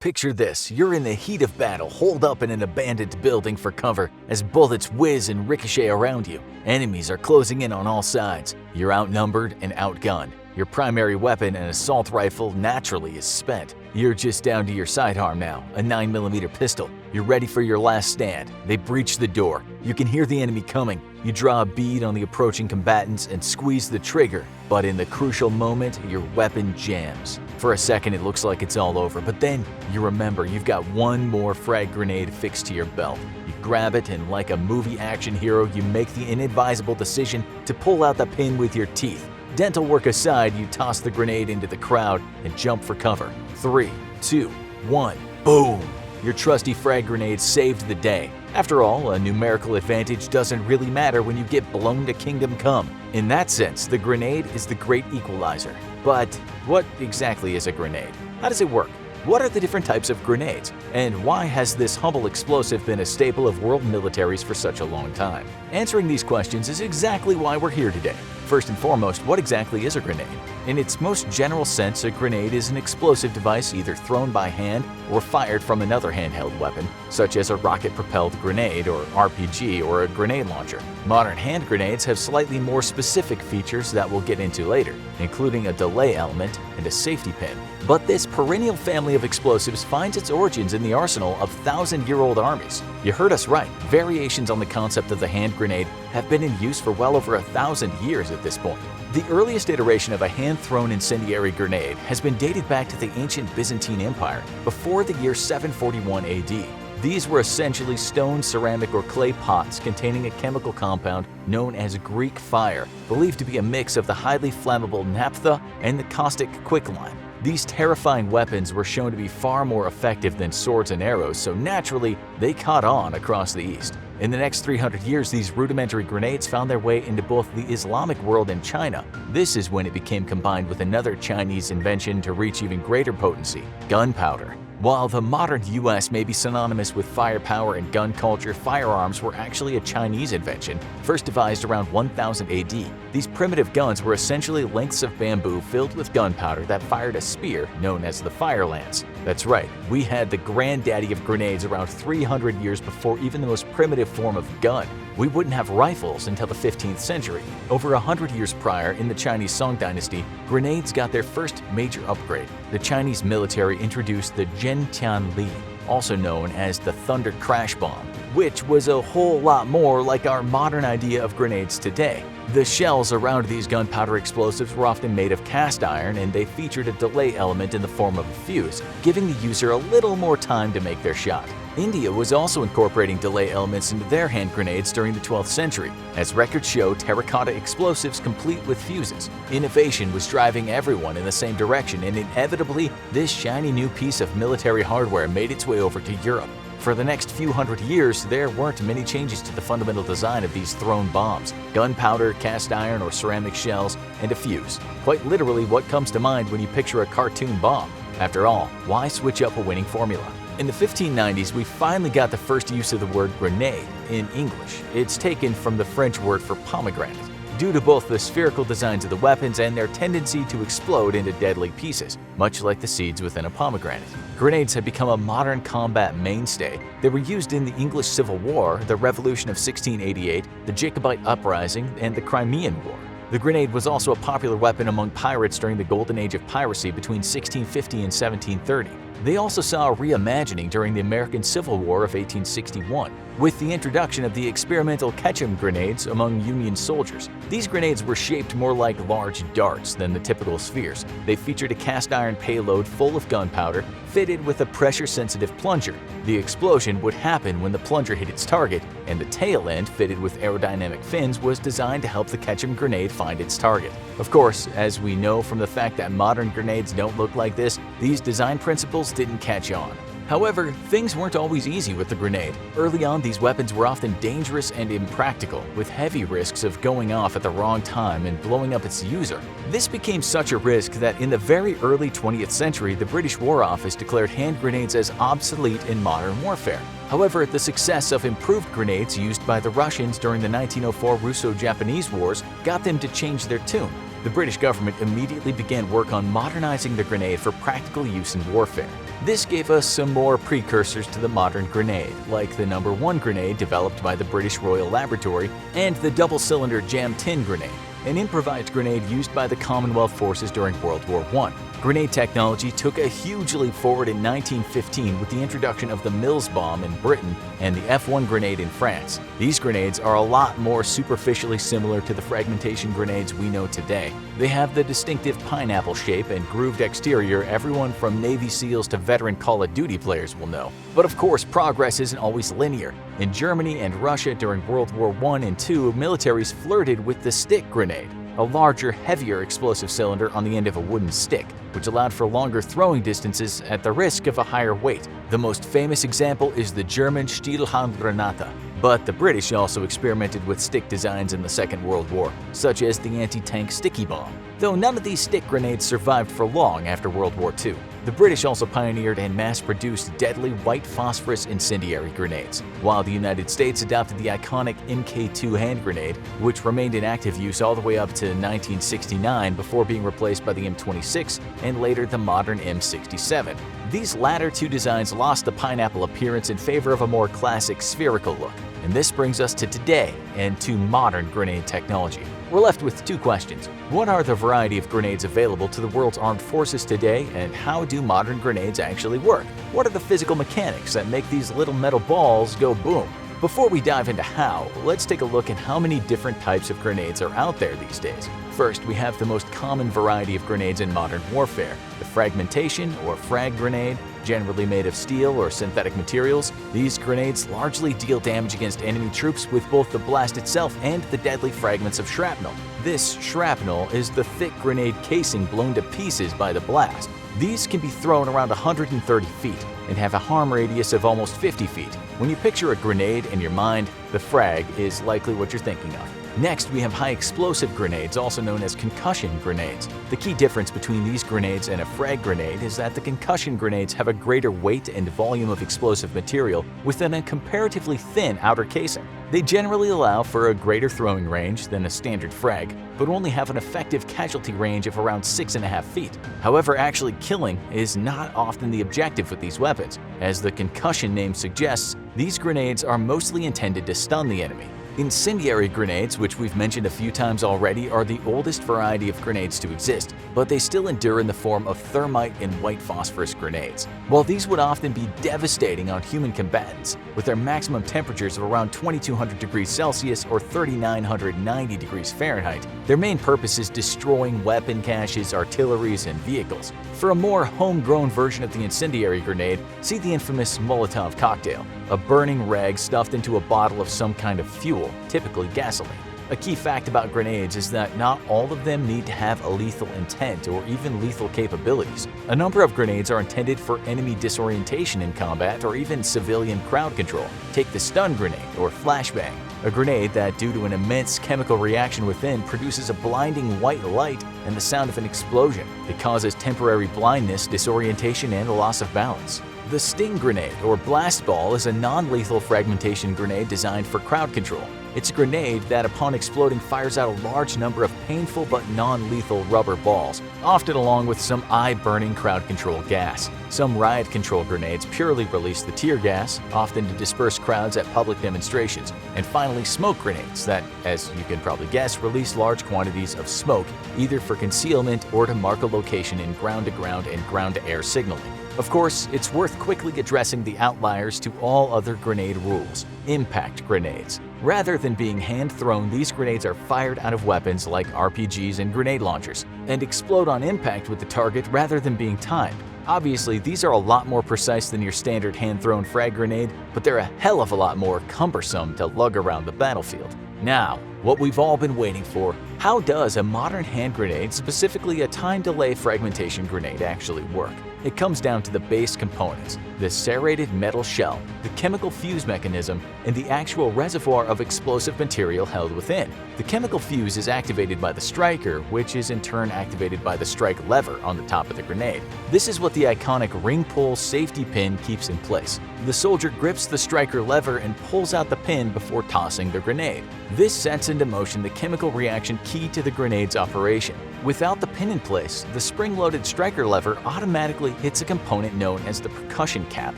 Picture this, you're in the heat of battle, holed up in an abandoned building for cover as bullets whiz and ricochet around you. Enemies are closing in on all sides. You're outnumbered and outgunned. Your primary weapon, an assault rifle, naturally is spent. You're just down to your sidearm now, a 9mm pistol. You're ready for your last stand. They breach the door. You can hear the enemy coming. You draw a bead on the approaching combatants and squeeze the trigger. But in the crucial moment, your weapon jams. For a second, it looks like it's all over, but then you remember you've got one more frag grenade fixed to your belt. You grab it, and like a movie action hero, you make the inadvisable decision to pull out the pin with your teeth. Dental work aside, you toss the grenade into the crowd and jump for cover. 3, 2, 1, boom! Your trusty frag grenade saved the day. After all, a numerical advantage doesn't really matter when you get blown to kingdom come. In that sense, the grenade is the great equalizer. But what exactly is a grenade? How does it work? What are the different types of grenades? And why has this humble explosive been a staple of world militaries for such a long time? Answering these questions is exactly why we're here today. First and foremost, what exactly is a grenade? In its most general sense, a grenade is an explosive device either thrown by hand or fired from another handheld weapon, such as a rocket-propelled grenade or RPG or a grenade launcher. Modern hand grenades have slightly more specific features that we'll get into later, including a delay element and a safety pin. But this perennial family of explosives finds its origins in the arsenal of thousand-year-old armies. You heard us right, variations on the concept of the hand grenade have been in use for well over 1,000 years at this point. The earliest iteration of a hand-thrown incendiary grenade has been dated back to the ancient Byzantine Empire before the year 741 AD. These were essentially stone, ceramic, or clay pots containing a chemical compound known as Greek fire, believed to be a mix of the highly flammable naphtha and the caustic quicklime. These terrifying weapons were shown to be far more effective than swords and arrows, so naturally, they caught on across the East. In the next 300 years, these rudimentary grenades found their way into both the Islamic world and China. This is when it became combined with another Chinese invention to reach even greater potency: gunpowder. While the modern US may be synonymous with firepower and gun culture, firearms were actually a Chinese invention, first devised around 1000 AD. These primitive guns were essentially lengths of bamboo filled with gunpowder that fired a spear known as the fire lance. That's right, we had the granddaddy of grenades around 300 years before even the most primitive form of gun. We wouldn't have rifles until the 15th century. Over 100 years prior, in the Chinese Song dynasty, grenades got their first major upgrade. The Chinese military introduced the Zhentianli, also known as the Thunder Crash Bomb, which was a whole lot more like our modern idea of grenades today. The shells around these gunpowder explosives were often made of cast iron, and they featured a delay element in the form of a fuse, giving the user a little more time to make their shot. India was also incorporating delay elements into their hand grenades during the 12th century, as records show terracotta explosives complete with fuses. Innovation was driving everyone in the same direction, and inevitably, this shiny new piece of military hardware made its way over to Europe. For the next few hundred years, there weren't many changes to the fundamental design of these thrown bombs: gunpowder, cast iron or ceramic shells, and a fuse. Quite literally what comes to mind when you picture a cartoon bomb. After all, why switch up a winning formula? In the 1590s, we finally got the first use of the word grenade in English. It's taken from the French word for pomegranate, due to both the spherical designs of the weapons and their tendency to explode into deadly pieces, much like the seeds within a pomegranate. Grenades had become a modern combat mainstay. They were used in the English Civil War, the Revolution of 1688, the Jacobite Uprising, and the Crimean War. The grenade was also a popular weapon among pirates during the golden age of piracy between 1650 and 1730. They also saw a reimagining during the American Civil War of 1861, with the introduction of the experimental Ketchum grenades among Union soldiers. These grenades were shaped more like large darts than the typical spheres. They featured a cast iron payload full of gunpowder, fitted with a pressure-sensitive plunger. The explosion would happen when the plunger hit its target, and the tail end, fitted with aerodynamic fins, was designed to help the Ketchum grenade find its target. Of course, as we know from the fact that modern grenades don't look like this, these design principles didn't catch on. However, things weren't always easy with the grenade. Early on, these weapons were often dangerous and impractical, with heavy risks of going off at the wrong time and blowing up its user. This became such a risk that in the very early 20th century, the British War Office declared hand grenades as obsolete in modern warfare. However, the success of improved grenades used by the Russians during the 1904 Russo-Japanese Wars got them to change their tune. The British government immediately began work on modernizing the grenade for practical use in warfare. This gave us some more precursors to the modern grenade, like the No. 1 grenade developed by the British Royal Laboratory and the double-cylinder jam tin grenade, an improvised grenade used by the Commonwealth forces during World War I. Grenade technology took a huge leap forward in 1915 with the introduction of the Mills bomb in Britain and the F1 grenade in France. These grenades are a lot more superficially similar to the fragmentation grenades we know today. They have the distinctive pineapple shape and grooved exterior everyone from Navy SEALs to veteran Call of Duty players will know. But of course, progress isn't always linear. In Germany and Russia during World War I and II, militaries flirted with the stick grenade, a larger, heavier explosive cylinder on the end of a wooden stick, which allowed for longer throwing distances at the risk of a higher weight. The most famous example is the German Stielhandgranate, but the British also experimented with stick designs in the Second World War, such as the anti-tank sticky bomb, though none of these stick grenades survived for long after World War II. The British also pioneered and mass-produced deadly white phosphorus incendiary grenades, while the United States adopted the iconic Mk2 hand grenade, which remained in active use all the way up to 1969 before being replaced by the M26 and later the modern M67. These latter two designs lost the pineapple appearance in favor of a more classic spherical look. And this brings us to today and to modern grenade technology. We're left with two questions. What are the variety of grenades available to the world's armed forces today, and how do modern grenades actually work? What are the physical mechanics that make these little metal balls go boom? Before we dive into how, let's take a look at how many different types of grenades are out there these days. First, we have the most common variety of grenades in modern warfare, the fragmentation or frag grenade, generally made of steel or synthetic materials. These grenades largely deal damage against enemy troops with both the blast itself and the deadly fragments of shrapnel. This shrapnel is the thick grenade casing blown to pieces by the blast. These can be thrown around 130 feet and have a harm radius of almost 50 feet. When you picture a grenade in your mind, the frag is likely what you're thinking of. Next, we have high-explosive grenades, also known as concussion grenades. The key difference between these grenades and a frag grenade is that the concussion grenades have a greater weight and volume of explosive material within a comparatively thin outer casing. They generally allow for a greater throwing range than a standard frag, but only have an effective casualty range of around 6.5 feet. However, actually killing is not often the objective with these weapons. As the concussion name suggests, these grenades are mostly intended to stun the enemy. Incendiary grenades, which we've mentioned a few times already, are the oldest variety of grenades to exist, but they still endure in the form of thermite and white phosphorus grenades. While these would often be devastating on human combatants, with their maximum temperatures of around 2200 degrees Celsius or 3990 degrees Fahrenheit, their main purpose is destroying weapon caches, artilleries, and vehicles. For a more homegrown version of the incendiary grenade, see the infamous Molotov cocktail, a burning rag stuffed into a bottle of some kind of fuel, typically gasoline. A key fact about grenades is that not all of them need to have a lethal intent or even lethal capabilities. A number of grenades are intended for enemy disorientation in combat or even civilian crowd control. Take the stun grenade or flashbang, a grenade that, due to an immense chemical reaction within, produces a blinding white light and the sound of an explosion. It causes temporary blindness, disorientation, and a loss of balance. The sting grenade or blast ball is a non-lethal fragmentation grenade designed for crowd control. It's a grenade that, upon exploding, fires out a large number of painful but non-lethal rubber balls, often along with some eye-burning crowd control gas. Some riot control grenades purely release the tear gas, often to disperse crowds at public demonstrations. And finally, smoke grenades that, as you can probably guess, release large quantities of smoke, either for concealment or to mark a location in ground-to-ground and ground-to-air signaling. Of course, it's worth quickly addressing the outliers to all other grenade rules: impact grenades. Rather than being hand-thrown, these grenades are fired out of weapons like RPGs and grenade launchers, and explode on impact with the target rather than being timed. Obviously, these are a lot more precise than your standard hand-thrown frag grenade, but they're a hell of a lot more cumbersome to lug around the battlefield. Now, what we've all been waiting for: how does a modern hand grenade, specifically a time delay fragmentation grenade, actually work? It comes down to the base components: the serrated metal shell, the chemical fuse mechanism, and the actual reservoir of explosive material held within. The chemical fuse is activated by the striker, which is in turn activated by the strike lever on the top of the grenade. This is what the iconic ring pull safety pin keeps in place. The soldier grips the striker lever and pulls out the pin before tossing the grenade. This sets into motion the chemical reaction key to the grenade's operation. Without the pin in place, the spring-loaded striker lever automatically hits a component known as the percussion cap,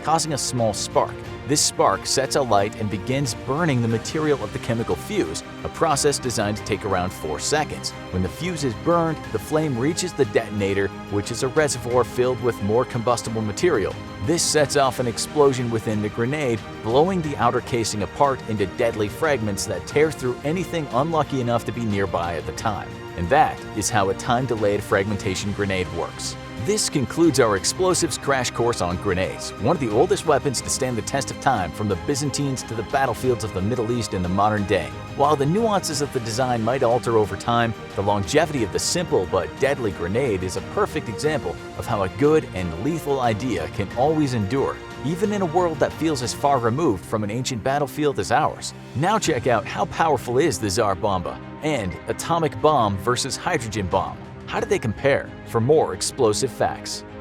causing a small spark. This spark sets alight and begins burning the material of the chemical fuse, a process designed to take around 4 seconds. When the fuse is burned, the flame reaches the detonator, which is a reservoir filled with more combustible material. This sets off an explosion within the grenade, blowing the outer casing apart into deadly fragments that tear through anything unlucky enough to be nearby at the time. And that is how a time-delayed fragmentation grenade works. This concludes our explosives crash course on grenades, one of the oldest weapons to stand the test of time from the Byzantines to the battlefields of the Middle East in the modern day. While the nuances of the design might alter over time, the longevity of the simple but deadly grenade is a perfect example of how a good and lethal idea can always endure, even in a world that feels as far removed from an ancient battlefield as ours. Now check out how powerful is the Tsar Bomba and atomic bomb versus hydrogen bomb. How do they compare? For more explosive facts.